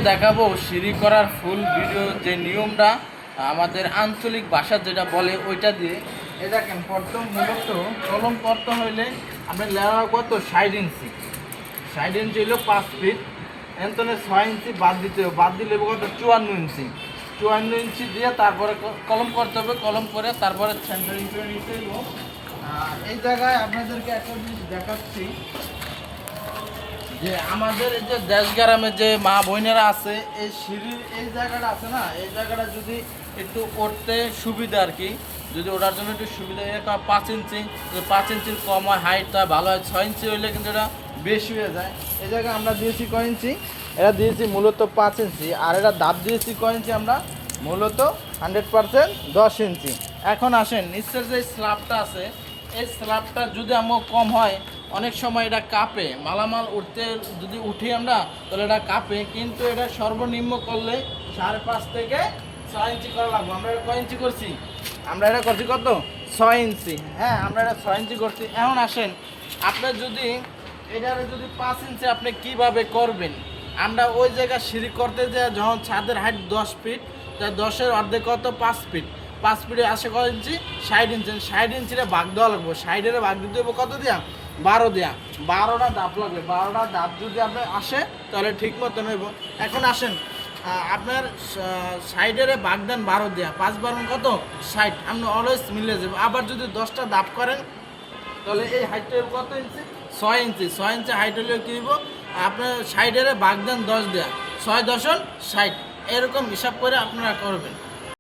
দেখাবো সিঁড়ি করার ফুল ভিডিও যে নিয়মটা আমাদের আঞ্চলিক ভাষা যেটা বলে ওইটা দিয়ে। এ দেখেন প্রথম মূলত কলম করতে হইলে আমরা লেওয়া কত 60 ইঞ্চি, 60 ইঞ্চি হইলো 5 ফিট, এন্তনে 6 ইঞ্চি বাদ দিতে হবে, বাদ দিলে কত 54 ইঞ্চি, 54 ইঞ্চি দিয়ে তারপরে কলম করতে হবে। কলম করে তারপরে সেন্টারিং করে নিতে হবে। এই জায়গায় আপনাদেরকে একটা জিনিস দেখাচ্ছি যে আমাদের এই যে দেশ গ্রামে যে মা বোনেরা আছে, এই সিঁড়ির এই জায়গাটা আছে না, এই জায়গাটা যদি একটু উঠতে সুবিধা আর কি, যদি ওঠার জন্য একটু সুবিধা, এরকম 5 ইঞ্চি, যদি 5 ইঞ্চির কম হয় হাইটটা ভালো হয়, 6 ইঞ্চি হইলে কিন্তু এটা বেশি হয়ে যায়। এই জায়গায় আমরা দিয়েছি কয় ইঞ্চি, এটা দিয়েছি মূলত 5 ইঞ্চি, আর এটা দাঁত দিয়েছি কয় ইঞ্চি আমরা মূলত 100% 10 ইঞ্চি। এখন আসেন নিচের যে স্ল্যাবটা আছে, এই স্ল্যাবটা যদি আমার কম হয় অনেক সময় এটা কাঁপে, মালামাল উঠতে যদি উঠি আমরা তাহলে এটা কাঁপে, কিন্তু এটা সর্বনিম্ন করলে 5.5 থেকে 6 ইঞ্চি করা লাগবে। আমরা এটা কয় ইঞ্চি করছি, আমরা এটা করছি কত 6 ইঞ্চি। হ্যাঁ, আমরা এটা 6 ইঞ্চি করছি। এখন আসেন আপনার যদি এটারে যদি 5 ইঞ্চি আপনি কিভাবে করবেন, আমরা ওই জায়গায় সিঁড়ি করতে যাই যখন ছাদের হাইট 10 ফিট, তা 10-এর অর্ধেক কত 5 ফিট, 5 ফিটে আসে কত ইঞ্চি 60 ইঞ্চি, 60 ইঞ্চিটা ভাগ দেওয়া লাগবে, 60-এর ভাগ দিতে হবে কত দেওয়া 12 দেওয়া, 12টা ধাপ লাগবে, 12টা ধাপ যদি আপনার আসে তাহলে ঠিক মতো নেব। এখন আসেন আপনার সাইডের ভাগ দেন 12 দেওয়া, 5-12 কত 60, আপনি অলওয়েজ মিলে যাবে। আবার যদি 10টা ধাপ করেন তাহলে এই হাইটটা কত ইঞ্চি 6 ইঞ্চি, 6 ইঞ্চি হাইট হলে কী হইব, আপনার সাইডের ভাগ দেন 10 দেওয়া, 6 10 60, এরকম হিসাব করে আপনারা করবেন।